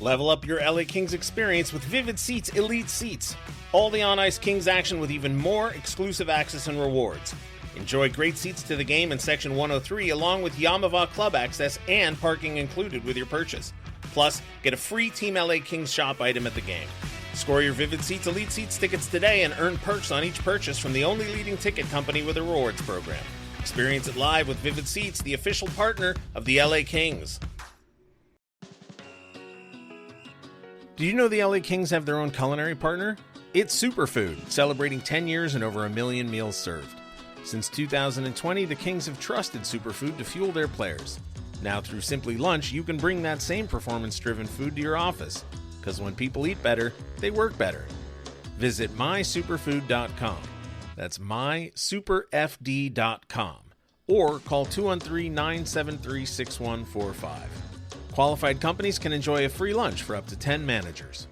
Level up your LA Kings experience with Vivid Seats Elite Seats. All the on-ice Kings action with even more exclusive access and rewards. Enjoy great seats to the game in Section 103 along with Yamava Club access and parking included with your purchase. Plus, get a free Team LA Kings shop item at the game. Score your Vivid Seats Elite Seats tickets today and earn perks on each purchase from the only leading ticket company with a rewards program. Experience it live with Vivid Seats, the official partner of the LA Kings. Do you know the LA Kings have their own culinary partner? It's Superfood, celebrating 10 years and over 1 million meals served. Since 2020, the Kings have trusted Superfood to fuel their players. Now through Simply Lunch, you can bring that same performance-driven food to your office. Because when people eat better, they work better. Visit mysuperfood.com. That's mysuperfd.com. Or call 213-973-6145. Qualified companies can enjoy a free lunch for up to 10 managers.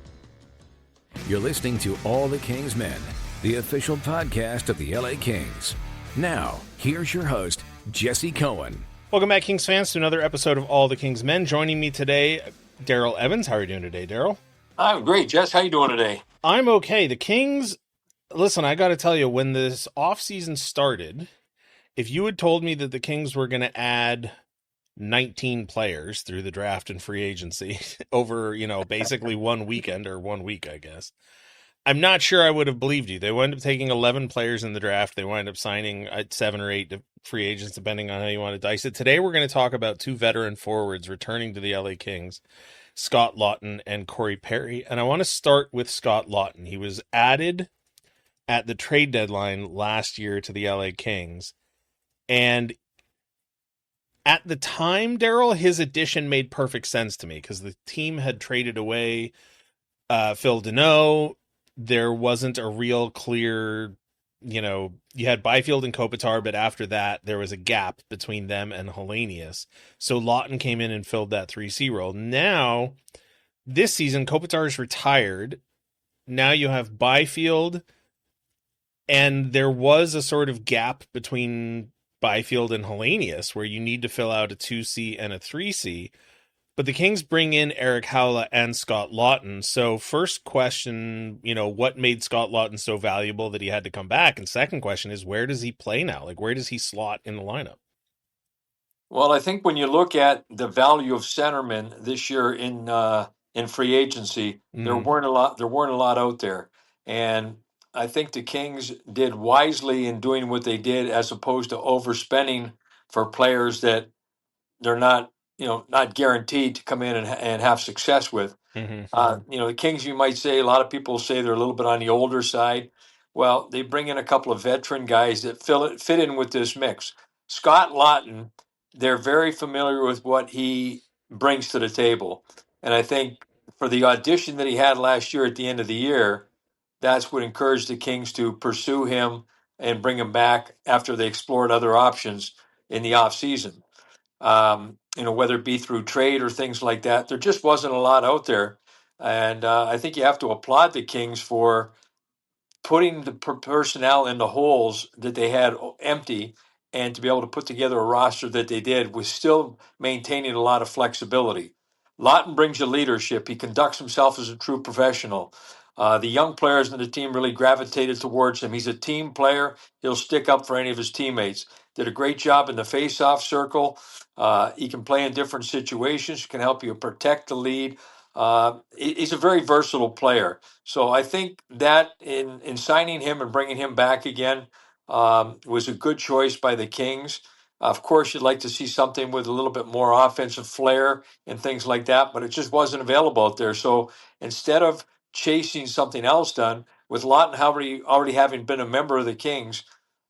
You're listening to All the Kings Men, the official podcast of the LA Kings. Now, here's your host, Jesse Cohen. Welcome back, Kings fans, to another episode of All the Kings Men. Joining me today, Dary Evans. How are you doing today, Daryl? I'm great, Jess. How you doing today? I'm okay. The Kings, listen, I got to tell you, when this offseason started, if you had told me that the Kings were going to add 19 players through the draft and free agency over, basically 1 weekend or 1 week, I guess, I'm not sure I would have believed you. They wound up taking 11 players in the draft. They wind up signing 7 or 8 free agents, depending on how you want to dice it. Today, we're going to talk about 2 veteran forwards returning to the LA Kings, Scott Laughton and Corey Perry. And I want to start with Scott Laughton. He was added at the trade deadline last year to the LA Kings. And at the time, Daryl, his addition made perfect sense to me because the team had traded away Phil Deneau. There wasn't a real clear, you had Byfield and Kopitar, but after that, there was a gap between them and Hellenius. So Laughton came in and filled that 3C role. Now, this season, Kopitar is retired. Now you have Byfield, and there was a sort of gap between Byfield and Hellenius where you need to fill out a 2C and a 3C. But the Kings bring in Eric Howla and Scott Laughton. So first question, what made Scott Laughton so valuable that he had to come back? And second question is, where does he play now? Like, where does he slot in the lineup? Well, I think when you look at the value of centermen this year in free agency, there weren't a lot out there. And I think the Kings did wisely in doing what they did as opposed to overspending for players that they're not guaranteed to come in and have success with. The Kings, you might say, a lot of people say they're a little bit on the older side. Well, they bring in a couple of veteran guys that fit in with this mix. Scott Laughton, they're very familiar with what he brings to the table. And I think for the audition that he had last year at the end of the year, that's what encouraged the Kings to pursue him and bring him back after they explored other options in the offseason. Whether it be through trade or things like that, there just wasn't a lot out there. And I think you have to applaud the Kings for putting the personnel in the holes that they had empty and to be able to put together a roster that they did with still maintaining a lot of flexibility. Laughton brings you leadership. He conducts himself as a true professional. The young players in the team really gravitated towards him. He's a team player. He'll stick up for any of his teammates. Did a great job in the face-off circle. He can play in different situations, can help you protect the lead. He's a very versatile player. So I think that in signing him and bringing him back again was a good choice by the Kings. Of course, you'd like to see something with a little bit more offensive flair and things like that, but it just wasn't available out there. So instead of chasing something else done, with Laughton already having been a member of the Kings,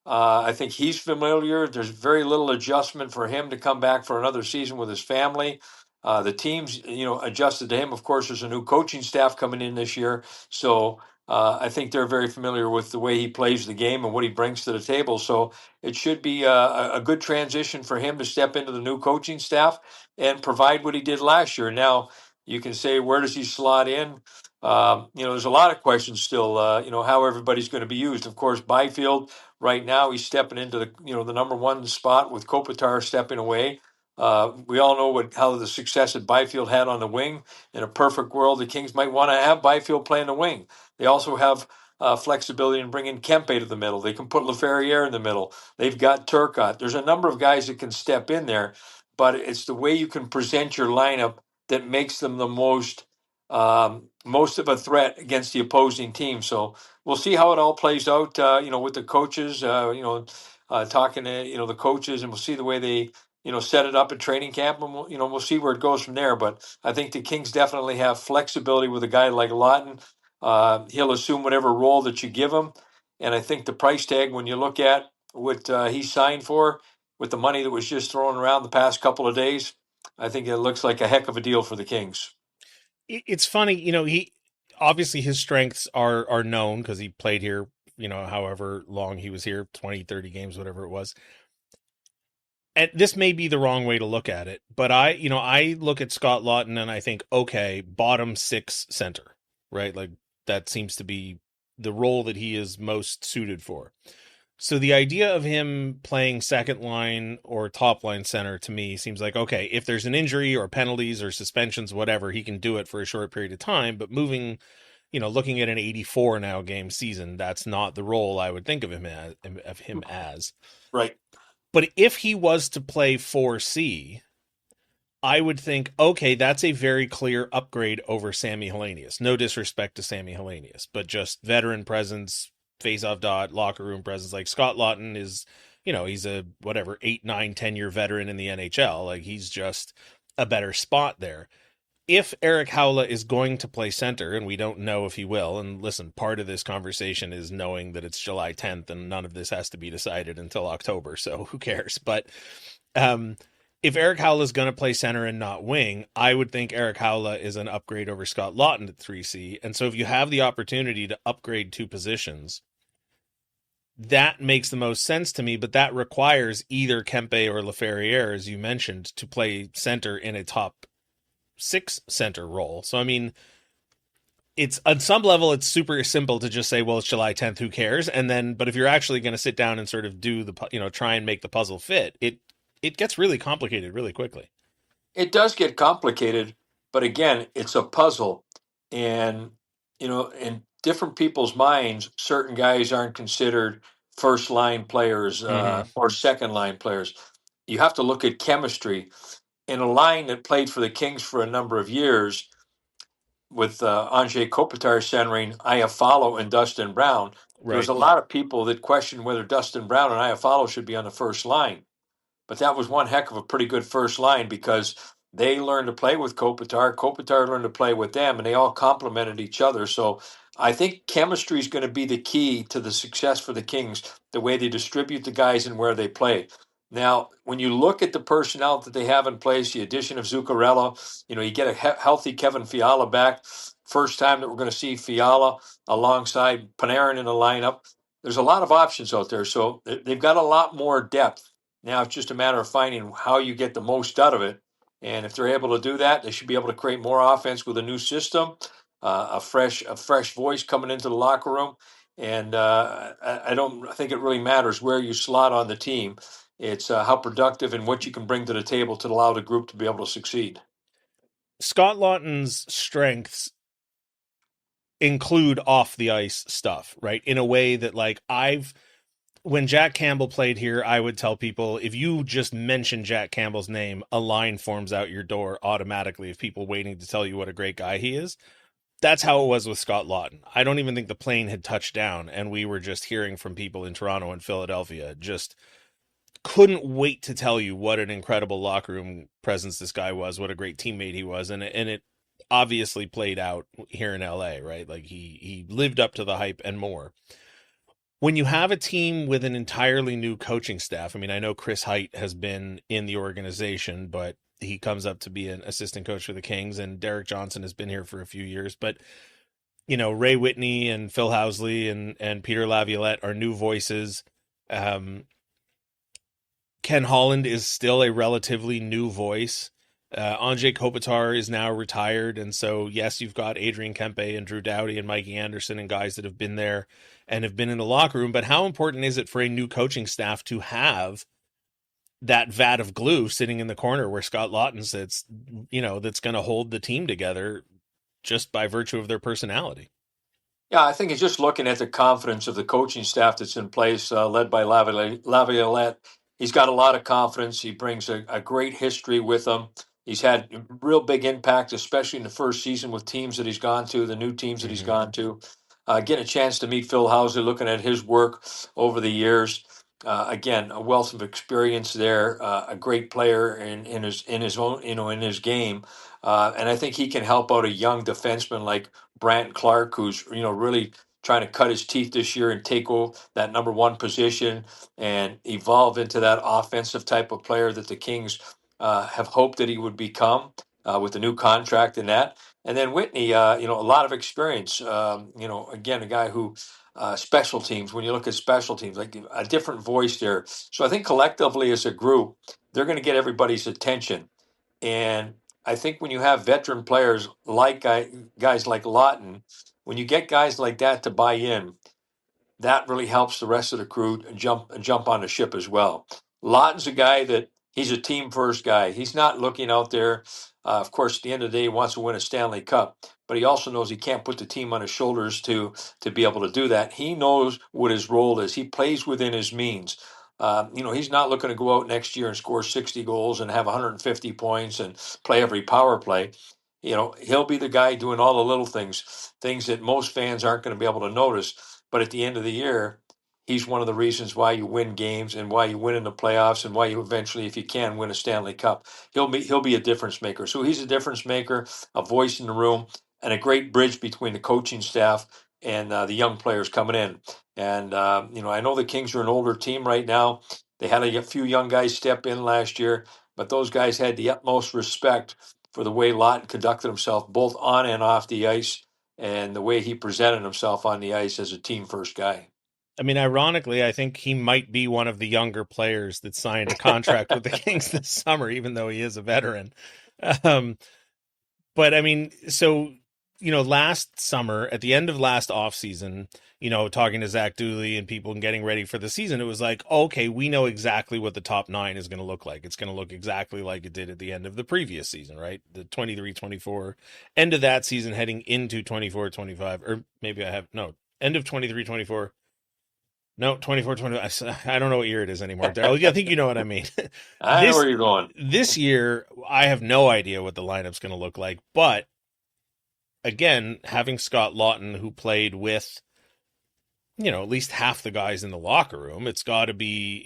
I think he's familiar. There's very little adjustment for him to come back for another season with his family. The team's, adjusted to him. Of course, there's a new coaching staff coming in this year. So I think they're very familiar with the way he plays the game and what he brings to the table. So it should be a good transition for him to step into the new coaching staff and provide what he did last year. Now, you can say, where does he slot in? There's a lot of questions still, how everybody's going to be used. Of course, Byfield, right now, he's stepping into the number one spot with Kopitar stepping away. We all know how the success that Byfield had on the wing. In a perfect world, the Kings might want to have Byfield play in the wing. They also have flexibility in bringing Kempe to the middle. They can put Laferriere in the middle. They've got Turcotte. There's a number of guys that can step in there, but it's the way you can present your lineup that makes them the most of a threat against the opposing team. So we'll see how it all plays out. With the coaches. Talking to the coaches, and we'll see the way they set it up at training camp, and we'll see where it goes from there. But I think the Kings definitely have flexibility with a guy like Laughton. He'll assume whatever role that you give him, and I think the price tag, when you look at what he signed for with the money that was just thrown around the past couple of days, I think it looks like a heck of a deal for the Kings. It's funny, he obviously his strengths are known because he played here, however long he was here, 20, 30 games, whatever it was. And this may be the wrong way to look at it, but I look at Scott Laughton and I think, okay, bottom six center, right? Like that seems to be the role that he is most suited for. So the idea of him playing second line or top line center to me seems like, okay, if there's an injury or penalties or suspensions, whatever, he can do it for a short period of time. But looking at an 84 now game season, that's not the role I would think of him as. Right. But if he was to play 4C, I would think, okay, that's a very clear upgrade over Sammy Helenius. No disrespect to Sammy Helenius, but just veteran presence, face-off dot, locker room presence. Like Scott Laughton is, he's a 8, 9, 10-year veteran in the NHL. Like he's just a better spot there. If Erik Haula is going to play center, and we don't know if he will, and listen, part of this conversation is knowing that it's July 10th and none of this has to be decided until October, so who cares? But if Erik Haula is going to play center and not wing, I would think Erik Haula is an upgrade over Scott Laughton at 3C. And so if you have the opportunity to upgrade two positions, that makes the most sense to me, but that requires either Kempe or Laferriere, as you mentioned, to play center in a top six center role. So, I mean, it's on some level, it's super simple to just say, well, it's July 10th, who cares? And then, but if you're actually going to sit down and sort of do try and make the puzzle fit, it gets really complicated really quickly. It does get complicated, but again, it's a puzzle. And, in different people's minds, certain guys aren't considered first line players or second line players. You have to look at chemistry. In a line that played for the Kings for a number of years, with Anze Kopitar centering Iafallo and Dustin Brown, there was a lot of people that questioned whether Dustin Brown and Iafallo should be on the first line. But that was one heck of a pretty good first line because they learned to play with Kopitar. Kopitar learned to play with them, and they all complemented each other. So I think chemistry is going to be the key to the success for the Kings, the way they distribute the guys and where they play. Now, when you look at the personnel that they have in place, the addition of Zuccarello, you get a healthy Kevin Fiala back. First time that we're going to see Fiala alongside Panarin in the lineup. There's a lot of options out there. So they've got a lot more depth. Now it's just a matter of finding how you get the most out of it. And if they're able to do that, they should be able to create more offense with a new system, a fresh voice coming into the locker room. And I don't think it really matters where you slot on the team. It's how productive and what you can bring to the table to allow the group to be able to succeed. Scott Laughton's strengths include off the ice stuff, right? In a way that when Jack Campbell played here, I would tell people, if you just mention Jack Campbell's name, a line forms out your door automatically of people waiting to tell you what a great guy he is. That's how it was with Scott Laughton. I don't even think the plane had touched down, and we were just hearing from people in Toronto and Philadelphia. Just couldn't wait to tell you what an incredible locker room presence this guy was, what a great teammate he was, and it obviously played out here in LA, right? Like he lived up to the hype and more. When you have a team with an entirely new coaching staff, I mean, I know Chris Height has been in the organization, but he comes up to be an assistant coach for the Kings, and Derek Johnson has been here for a few years. But, Ray Whitney and Phil Housley and Peter Laviolette are new voices. Ken Holland is still a relatively new voice. Anze Kopitar is now retired, and so yes, you've got Adrian Kempe and Drew Doughty and Mikey Anderson and guys that have been there and have been in the locker room, but how important is it for a new coaching staff to have that vat of glue sitting in the corner where Scott Laughton sits, that's going to hold the team together just by virtue of their personality. Yeah, I think it's just looking at the confidence of the coaching staff that's in place, led by Laviolette. He's got a lot of confidence. He brings a great history with him. He's had real big impact, especially in the first season with teams that he's gone to, the new teams that he's gone to. Getting a chance to meet Phil Housley, looking at his work over the years. Again, a wealth of experience there. A great player in his own in his game, and I think he can help out a young defenseman like Brant Clark, who's really trying to cut his teeth this year and take over that number one position and evolve into that offensive type of player that the Kings have hoped that he would become with the new contract and that. And then Whitney, a lot of experience. Again, a guy who special teams. When you look at special teams, like a different voice there. So I think collectively as a group, they're going to get everybody's attention. And I think when you have veteran players like guys like Laughton, when you get guys like that to buy in, that really helps the rest of the crew jump on the ship as well. Laughton's a guy that he's a team first guy. He's not looking out there. Of course, at the end of the day, he wants to win a Stanley Cup, but he also knows he can't put the team on his shoulders to be able to do that. He knows what his role is. He plays within his means. He's not looking to go out next year and score 60 goals and have 150 points and play every power play. He'll be the guy doing all the little things that most fans aren't going to be able to notice. But at the end of the year, he's one of the reasons why you win games and why you win in the playoffs and why you eventually, if you can, win a Stanley Cup. He'll be a difference maker. So he's a difference maker, a voice in the room, and a great bridge between the coaching staff and the young players coming in. And I know the Kings are an older team right now. They had a few young guys step in last year, but those guys had the utmost respect for the way Laughton conducted himself both on and off the ice and the way he presented himself on the ice as a team first guy. I mean, ironically, I think he might be one of the younger players that signed a contract with the Kings this summer, even though he is a veteran. But I mean, so, last summer, at the end of last offseason, talking to Zach Dooley and people and getting ready for the season, it was like, okay, we know exactly what the top nine is going to look like. It's going to look exactly like it did at the end of the previous season, right? The 23-24 end of that season heading into 24-25, or maybe end of 23-24. No, 24-25. I don't know what year it is anymore, Daryl. I think you know what I mean. I know where you're going. This year, I have no idea what the lineup's going to look like, but again, having Scott Laughton, who played with, at least half the guys in the locker room, it's got to be,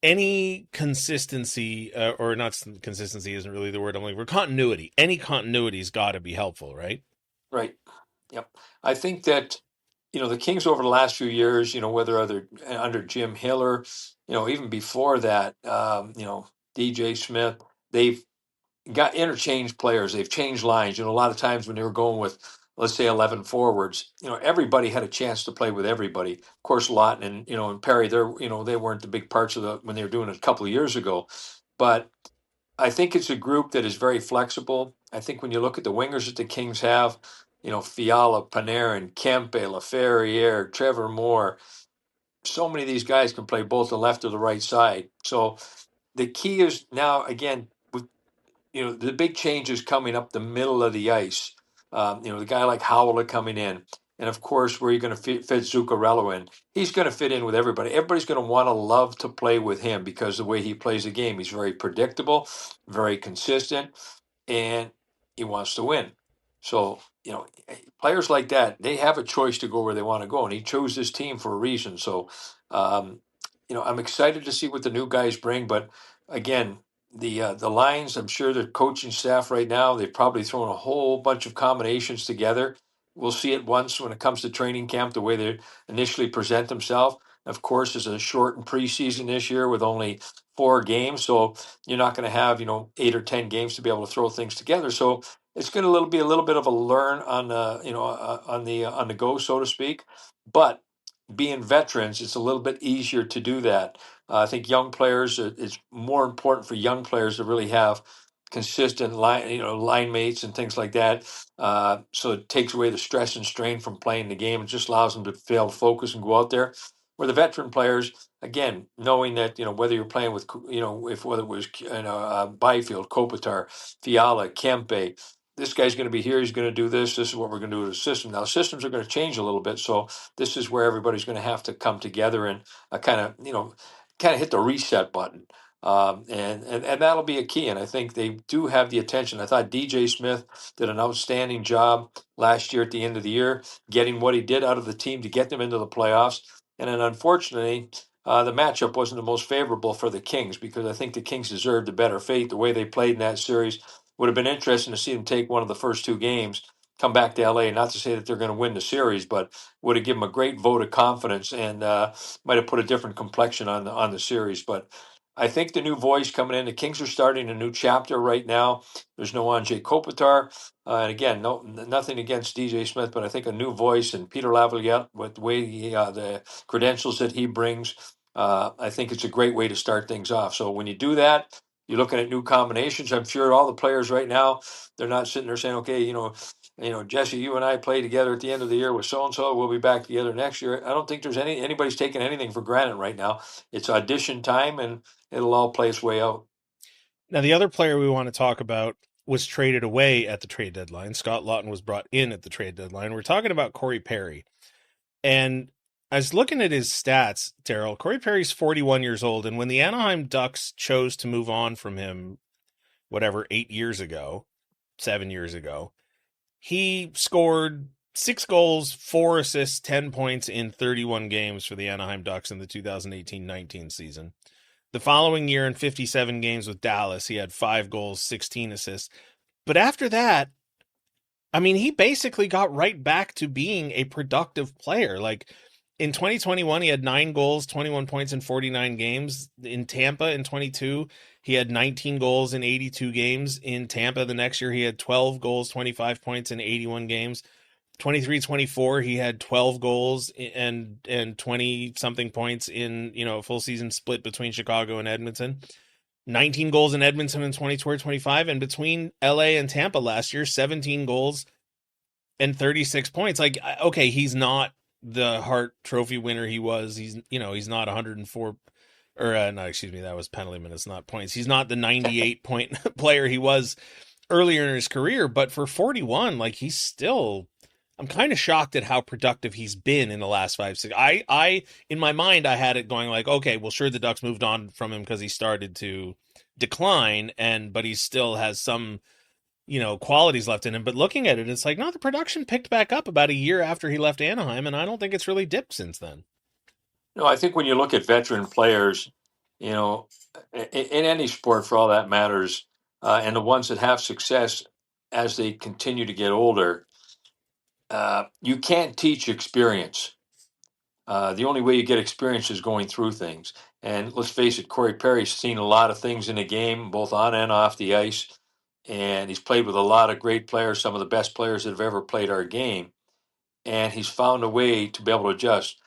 any consistency, or not consistency isn't really the word I'm looking for, continuity. Any continuity's got to be helpful, right? Right. Yep. I think that, the Kings over the last few years, whether under Jim Hiller, even before that, DJ Smith, they've got interchanged players. They've changed lines. A lot of times when they were going with, let's say, 11 forwards, everybody had a chance to play with everybody. Of course, Laughton and Perry, they weren't the big parts of when they were doing it a couple of years ago. But I think it's a group that is very flexible. I think when you look at the wingers that the Kings have, Fiala, Panarin, Kempe, Laferriere, Trevor Moore, so many of these guys can play both the left or the right side. So the key is now, again, with the big changes coming up the middle of the ice. The guy like Howell coming in, and of course, where you're going to fit Zuccarello in, he's going to fit in with everybody. Everybody's going to want to love to play with him because the way he plays the game, he's very predictable, very consistent, and he wants to win. So players like that, they have a choice to go where they want to go, and he chose this team for a reason. So, I'm excited to see what the new guys bring, but again, the lines, I'm sure the coaching staff right now, they've probably thrown a whole bunch of combinations together. We'll see it once when it comes to training camp, the way they initially present themselves. Of course, it's a shortened preseason this year with only 4 games, so you're not going to have 8 or 10 games to be able to throw things together. So it's going to be a little bit of a learn on on the go, so to speak. But being veterans, it's a little bit easier to do that. I think young players, it's more important for young players to really have consistent line mates and things like that. So it takes away the stress and strain from playing the game. It just allows them to be able to focus and go out there. Where the veteran players, again, knowing that, whether you're playing with, whether it was, Byfield, Kopitar, Fiala, Kempe, this guy's going to be here. He's going to do this. This is what we're going to do with the system. Now, systems are going to change a little bit. So this is where everybody's going to have to come together and kind of hit the reset button. And that'll be a key. And I think they do have the attention. I thought DJ Smith did an outstanding job last year at the end of the year, getting what he did out of the team to get them into the playoffs. And then unfortunately, the matchup wasn't the most favorable for the Kings, because I think the Kings deserved a better fate. The way they played in that series would have been interesting to see them take one of the first two games, come back to LA. Not to say that they're going to win the series, but would have given them a great vote of confidence and might have put a different complexion on the series. But I think the new voice coming in, the Kings are starting a new chapter right now. There's no Anze Kopitar. And again, nothing against DJ Smith, but I think a new voice and Peter Lavalliette, with the way the credentials that he brings, I think it's a great way to start things off. So when you do that, you're looking at new combinations. I'm sure all the players right now, they're not sitting there saying, okay, Jesse, you and I play together at the end of the year with so and so. We'll be back together next year. I don't think there's anybody's taking anything for granted right now. It's audition time, and it'll all play its way out. Now, the other player we want to talk about was traded away at the trade deadline. Scott Laughton was brought in at the trade deadline. We're talking about Corey Perry. And I was looking at his stats, Daryl. Corey Perry's 41 years old. And when the Anaheim Ducks chose to move on from him, 8 years ago, 7 years ago, he scored 6 goals, 4 assists, 10 points in 31 games for the Anaheim Ducks in the 2018-19 season. The following year, in 57 games with Dallas, he had 5 goals, 16 assists. But after that, I mean, he basically got right back to being a productive player. Like in 2021, he had 9 goals, 21 points in 49 games. In Tampa in 22, he had 19 goals in 82 games. In Tampa the next year, he had 12 goals, 25 points in 81 games. 23-24, he had 12 goals and 20 something points in, a full season split between Chicago and Edmonton. 19 goals in Edmonton in 24-25, and between LA and Tampa last year, 17 goals and 36 points. Like, okay, he's not the Hart Trophy winner he was. He's not 104 or no, excuse me, that was penalty minutes, not points. He's not the 98 point player he was earlier in his career, but for 41, like, he's still, I'm kind of shocked at how productive he's been in the last 5-6. I in my mind, I had it going like, okay, well, sure, the Ducks moved on from him because he started to decline, but he still has some, qualities left in him. But looking at it, it's like, no, the production picked back up about a year after he left Anaheim, and I don't think it's really dipped since then. No, I think when you look at veteran players, in any sport for all that matters, and the ones that have success as they continue to get older, you can't teach experience. The only way you get experience is going through things. And let's face it, Corey Perry's seen a lot of things in the game, both on and off the ice. And he's played with a lot of great players, some of the best players that have ever played our game. And he's found a way to be able to adjust.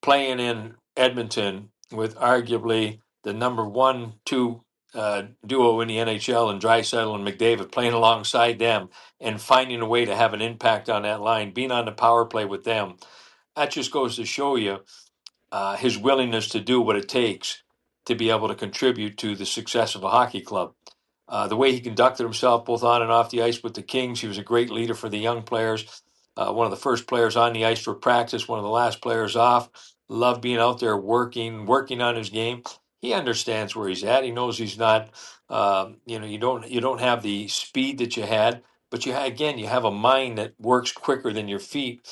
Playing in Edmonton with arguably the number 1-2 duo in the NHL, and Draisaitl and McDavid, playing alongside them and finding a way to have an impact on that line, being on the power play with them. That just goes to show you his willingness to do what it takes to be able to contribute to the success of a hockey club. The way he conducted himself both on and off the ice with the Kings, he was a great leader for the young players. One of the first players on the ice for practice, one of the last players off. Loved being out there working on his game. He understands where he's at. He knows he's not, you don't have the speed that you had, but you have a mind that works quicker than your feet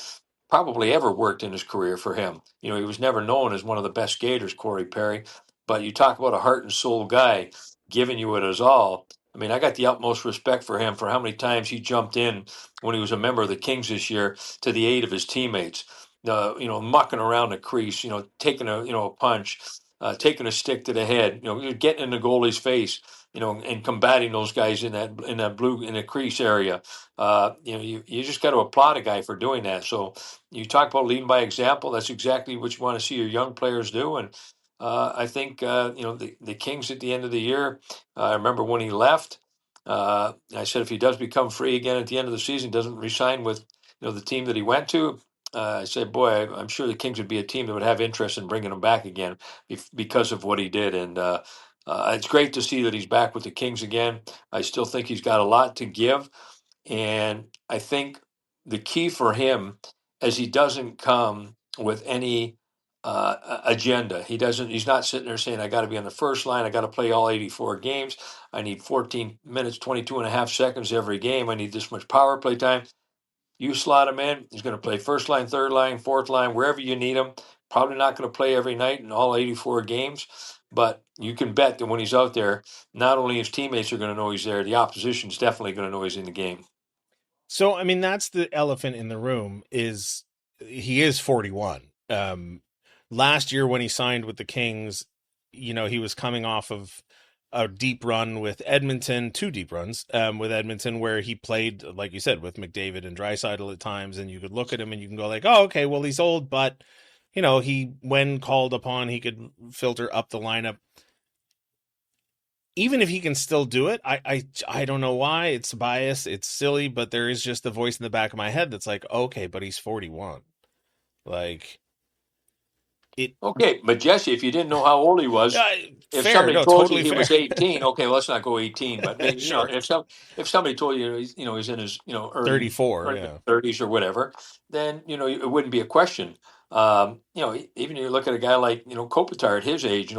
probably ever worked in his career for him. He was never known as one of the best skaters, Corey Perry, but you talk about a heart and soul guy giving you it as all. I mean, I got the utmost respect for him for how many times he jumped in when he was a member of the Kings this year to the aid of his teammates. Mucking around the crease, taking a punch, taking a stick to the head, getting in the goalie's face, and combating those guys in the crease area. You just got to applaud a guy for doing that. So you talk about leading by example. That's exactly what you want to see your young players do. And I think the Kings at the end of the year. I remember when he left. I said if he does become free again at the end of the season, doesn't resign with the team that he went to, I said, boy, I'm sure the Kings would be a team that would have interest in bringing him back again because of what he did. And it's great to see that he's back with the Kings again. I still think he's got a lot to give. And I think the key for him is he doesn't come with any agenda. He's not sitting there saying, I got to be on the first line. I got to play all 84 games. I need 14 minutes, 22 and a half seconds every game. I need this much power play time. You slot him in. He's going to play first line, third line, fourth line, wherever you need him. Probably not going to play every night in all 84 games, but you can bet that when he's out there, not only his teammates are going to know he's there, the opposition's definitely going to know he's in the game. So, I mean, that's the elephant in the room is he is 41. Last year when he signed with the Kings, he was coming off of a deep run with Edmonton, two deep runs with Edmonton, where he played, like you said, with McDavid and Draisaitl at times, and you could look at him and you can go like, oh, okay, well, he's old, but, when called upon, he could filter up the lineup. Even if he can still do it, I don't know why. It's bias, it's silly, but there is just the voice in the back of my head that's like, okay, but he's 41. Like, it. Okay, but Jesse, if you didn't know how old he was, if Fair, somebody no, told you totally he fair. was 18, okay, let's not go 18. But maybe Sure. if somebody told you he's in his early 34, yeah. 30s or whatever, then it wouldn't be a question. Even you look at a guy like Kopitar at his age,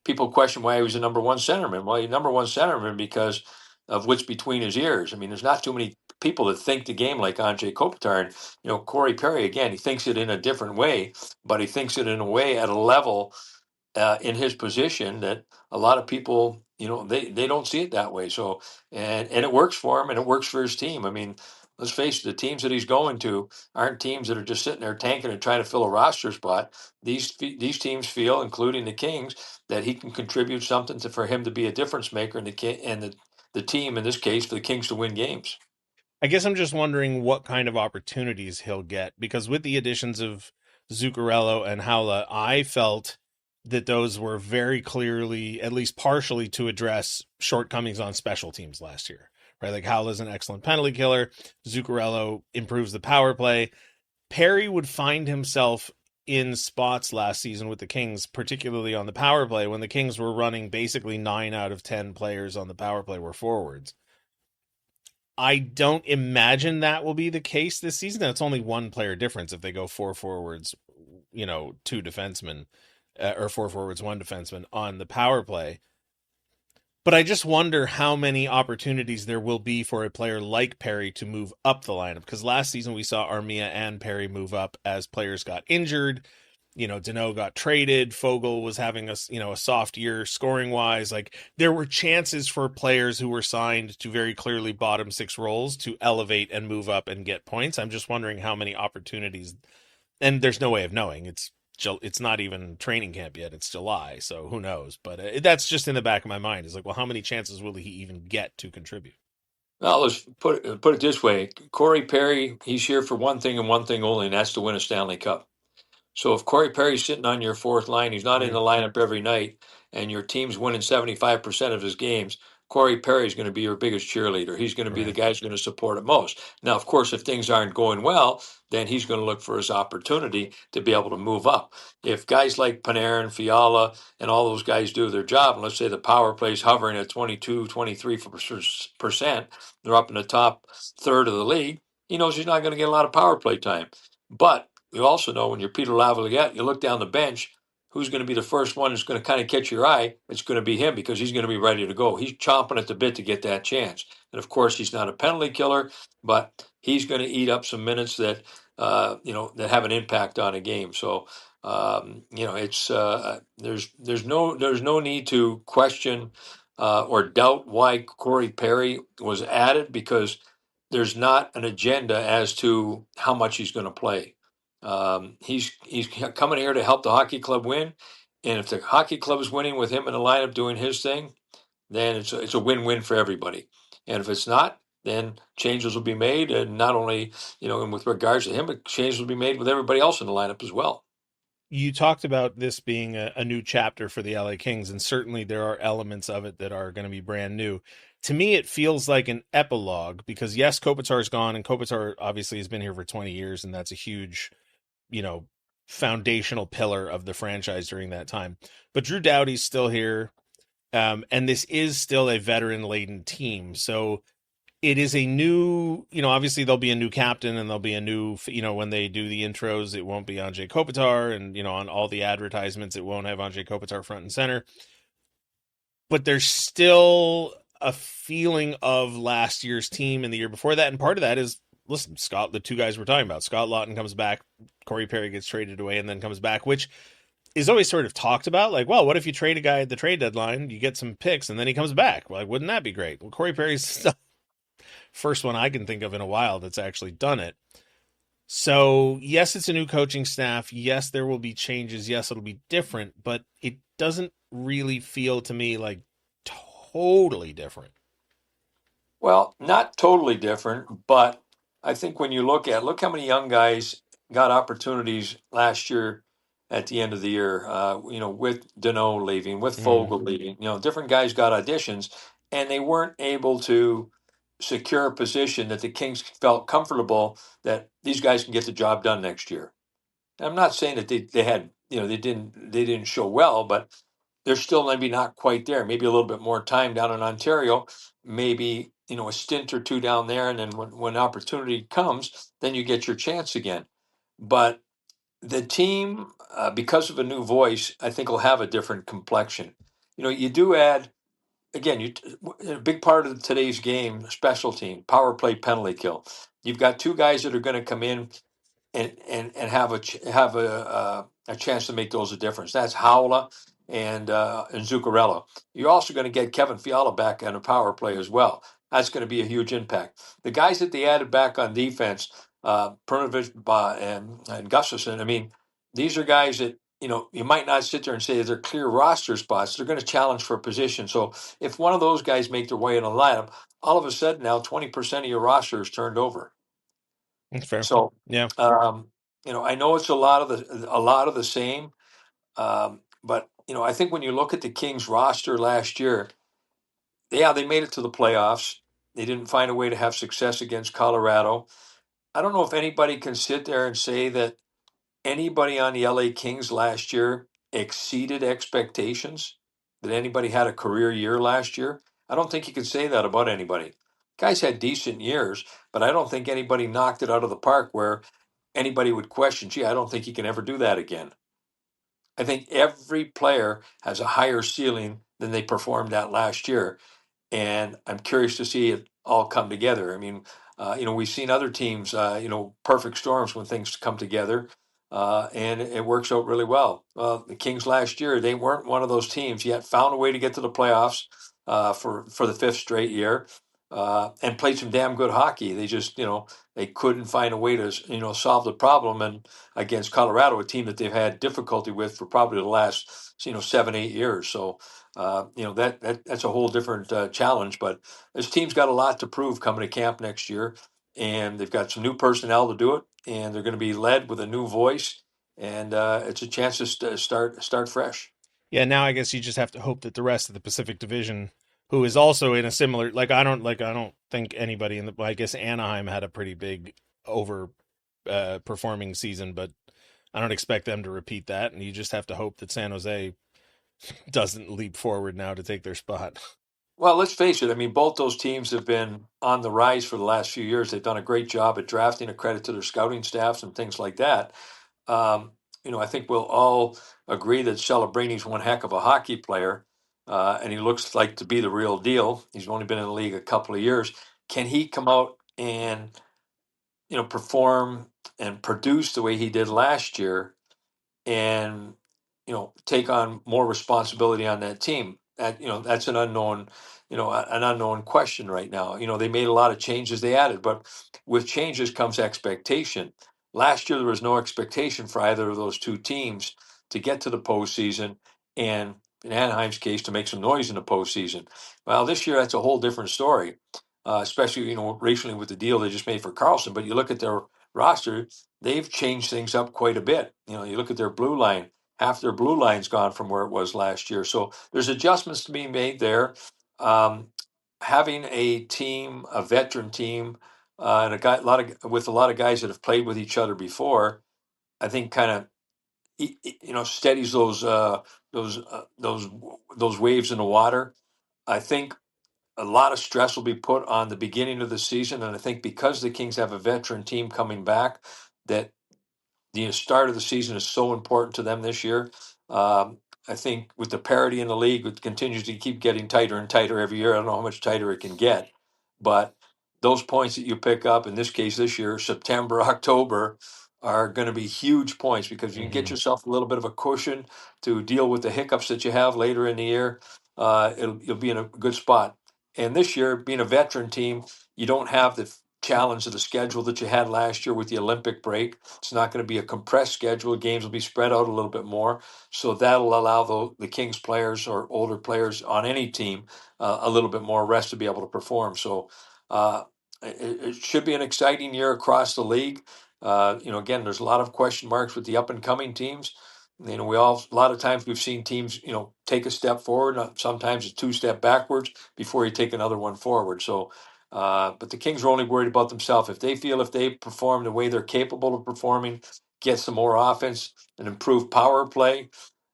people question why he was a number one centerman. Well, he's number one centerman because of what's between his ears. I mean, there's not too many people that think the game like Andrei Kopitar. And Corey Perry, again, he thinks it in a different way, but he thinks it in a way at a level in his position that a lot of people, they don't see it that way. So, and it works for him and it works for his team. I mean, let's face it, the teams that he's going to aren't teams that are just sitting there tanking and trying to fill a roster spot. These teams feel, including the Kings, that he can contribute something for him to be a difference maker in the team, in this case, for the Kings to win games. I guess I'm just wondering what kind of opportunities he'll get, because with the additions of Zuccarello and Haula, I felt that those were very clearly, at least partially, to address shortcomings on special teams last year, right? Like Haula's an excellent penalty killer. Zuccarello improves the power play. Perry would find himself in spots last season with the Kings, particularly on the power play, when the Kings were running basically 9 out of 10 players on the power play were forwards. I don't imagine that will be the case this season. That's only one player difference if they go 4 forwards, 2 defensemen, or 4 forwards, 1 defenseman on the power play. But I just wonder how many opportunities there will be for a player like Perry to move up the lineup. Because last season we saw Armia and Perry move up as players got injured. Deneau got traded. Fogle was having a soft year scoring wise. Like, there were chances for players who were signed to very clearly bottom 6 roles to elevate and move up and get points. I'm just wondering how many opportunities, and there's no way of knowing. It's not even training camp yet. It's July, so who knows? But that's just in the back of my mind. Is like, well, how many chances will he even get to contribute? Well, let's put it this way: Corey Perry, he's here for one thing and one thing only, and that's to win a Stanley Cup. So if Corey Perry's sitting on your fourth line, he's not in the lineup every night, and your team's winning 75% of his games, Corey Perry's going to be your biggest cheerleader. He's going to be the guy who's going to support it most. Now, of course, if things aren't going well, then he's going to look for his opportunity to be able to move up. If guys like Panarin, Fiala, and all those guys do their job, and let's say the power play's hovering at 22, 23%, they're up in the top third of the league, he knows he's not going to get a lot of power play time. But you also know when you're Peter Laviolette, you look down the bench, who's going to be the first one who's going to kind of catch your eye? It's going to be him because he's going to be ready to go. He's chomping at the bit to get that chance. And of course, he's not a penalty killer, but he's going to eat up some minutes that that have an impact on a game. So it's there's no need to question or doubt why Corey Perry was added, because there's not an agenda as to how much he's going to play. He's coming here to help the hockey club win, and if the hockey club is winning with him in the lineup doing his thing, then it's a win-win for everybody. And if it's not, then changes will be made, and not only and with regards to him, but changes will be made with everybody else in the lineup as well. You talked about this being a new chapter for the LA Kings, and certainly there are elements of it that are going to be brand new. To me, it feels like an epilogue because, yes, Kopitar is gone, and Kopitar obviously has been here for 20 years, and that's a huge foundational pillar of the franchise during that time. But Drew Doughty's still here. And this is still a veteran laden team. So it is a new, obviously there'll be a new captain and there'll be a new, when they do the intros, it won't be Anze Kopitar, and, on all the advertisements, it won't have Anze Kopitar front and center. But there's still a feeling of last year's team and the year before that. And part of that is, listen, Scott, the two guys we're talking about, Scott Laughton comes back, Corey Perry gets traded away and then comes back, which is always sort of talked about. Like, well, what if you trade a guy at the trade deadline, you get some picks, and then he comes back? Like, wouldn't that be great? Well, Corey Perry's the first one I can think of in a while that's actually done it. So, yes, it's a new coaching staff. Yes, there will be changes. Yes, it'll be different, but it doesn't really feel to me like totally different. Well, not totally different, but I think when you look how many young guys got opportunities last year at the end of the year, with Deneau leaving, with Fogel leaving, different guys got auditions and they weren't able to secure a position that the Kings felt comfortable that these guys can get the job done next year. I'm not saying that they had, they didn't show well, but they're still maybe not quite there. Maybe a little bit more time down in Ontario, maybe, a stint or two down there. And then when opportunity comes, then you get your chance again. But the team, because of a new voice, I think will have a different complexion. You do add, again, a big part of today's game, special team, power play, penalty kill. You've got two guys that are going to come in and have a chance to make those a difference. That's Howla and Zuccarello. You're also going to get Kevin Fiala back on a power play as well. That's going to be a huge impact. The guys that they added back on defense, Pernovich and Gustafson. I mean, these are guys that you might not sit there and say they're clear roster spots. They're going to challenge for a position. So if one of those guys make their way in a lineup, all of a sudden now 20% of your roster is turned over. That's fair. So, Yeah. I know it's a lot of the same, but I think when you look at the Kings roster last year, they made it to the playoffs. They didn't find a way to have success against Colorado. I don't know if anybody can sit there and say that anybody on the LA Kings last year exceeded expectations, that anybody had a career year last year. I don't think you can say that about anybody. Guys had decent years, but I don't think anybody knocked it out of the park where anybody would question, gee, I don't think he can ever do that again. I think every player has a higher ceiling than they performed at last year. And I'm curious to see it all come together. I mean, we've seen other teams, perfect storms when things come together, and it works out really well. The Kings last year, they weren't one of those teams yet, found a way to get to the playoffs for the fifth straight year, and played some damn good hockey. They just, they couldn't find a way to, solve the problem. And against Colorado, a team that they've had difficulty with for probably the last, 7, 8 years. So, that's a whole different challenge. But this team's got a lot to prove coming to camp next year, and they've got some new personnel to do it, and they're going to be led with a new voice, and it's a chance to start fresh. Yeah, now I guess you just have to hope that the rest of the Pacific Division, who is also in a similar, I don't think anybody in the, I guess Anaheim had a pretty big over performing season, but I don't expect them to repeat that, and you just have to hope that San Jose doesn't leap forward now to take their spot. Well, let's face it. I mean, both those teams have been on the rise for the last few years. They've done a great job at drafting, a credit to their scouting staffs and things like that. Um, I think we'll all agree that Celebrini's one heck of a hockey player, and he looks like to be the real deal. He's only been in the league a couple of years. Can he come out and perform and produce the way he did last year, and take on more responsibility on that team? That's an unknown, an unknown question right now. They made a lot of changes, they added, but with changes comes expectation. Last year there was no expectation for either of those two teams to get to the postseason, and in Anaheim's case to make some noise in the postseason. Well, this year that's a whole different story, especially recently with the deal they just made for Carlson. But you look at their roster, they've changed things up quite a bit. You look at their blue line, half their blue line's gone from where it was last year. So there's adjustments to be made there. Having a team, a veteran team, and with a lot of guys that have played with each other before, I think kind of steadies those waves in the water. I think a lot of stress will be put on the beginning of the season, and I think because the Kings have a veteran team coming back, that the start of the season is so important to them this year. I think with the parity in the league, it continues to keep getting tighter and tighter every year. I don't know how much tighter it can get, but those points that you pick up, in this case this year, September, October, are going to be huge points because you can get yourself a little bit of a cushion to deal with the hiccups that you have later in the year. You'll be in a good spot. And this year, being a veteran team, you don't have the challenge of the schedule that you had last year with the Olympic break. It's not going to be a compressed schedule. Games will be spread out a little bit more. So that'll allow the Kings players or older players on any team a little bit more rest to be able to perform. So it should be an exciting year across the league. Again, there's a lot of question marks with the up and coming teams. A lot of times we've seen teams, take a step forward, sometimes a two-step backwards before you take another one forward. So, but the Kings are only worried about themselves. If they perform the way they're capable of performing, get some more offense and improve power play,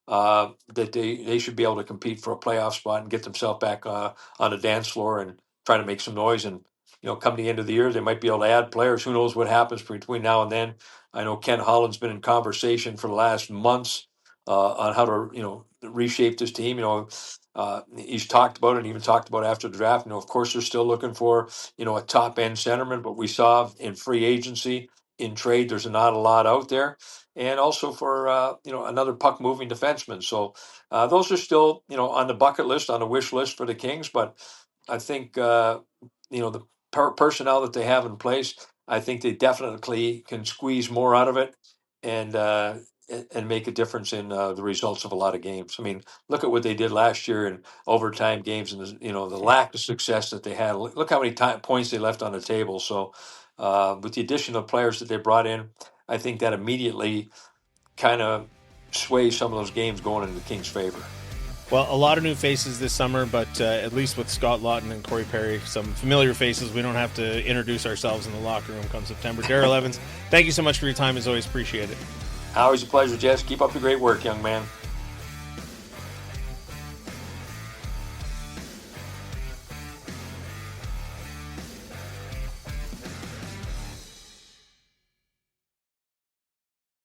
that they should be able to compete for a playoff spot and get themselves back on the dance floor and try to make some noise. And come the end of the year, they might be able to add players. Who knows what happens between now and then? I know Ken Holland's been in conversation for the last months on how to reshape this team. He's talked about it and even talked about after the draft. Of course, they're still looking for a top end centerman, but we saw in free agency, in trade, there's not a lot out there, and also for another puck moving defenseman. So those are still on the bucket list, on the wish list for the Kings. But I think the personnel that they have in place, I think they definitely can squeeze more out of it and make a difference in the results of a lot of games. I mean, look at what they did last year in overtime games and the lack of success that they had. Look how many points they left on the table. So with the addition of players that they brought in, I think that immediately kind of sways some of those games going in the Kings' favor. Well, a lot of new faces this summer, but at least with Scott Laughton and Corey Perry, some familiar faces. We don't have to introduce ourselves in the locker room come September. Dary Evans, thank you so much for your time. As always, appreciate it. Always a pleasure, Jess. Keep up the great work, young man.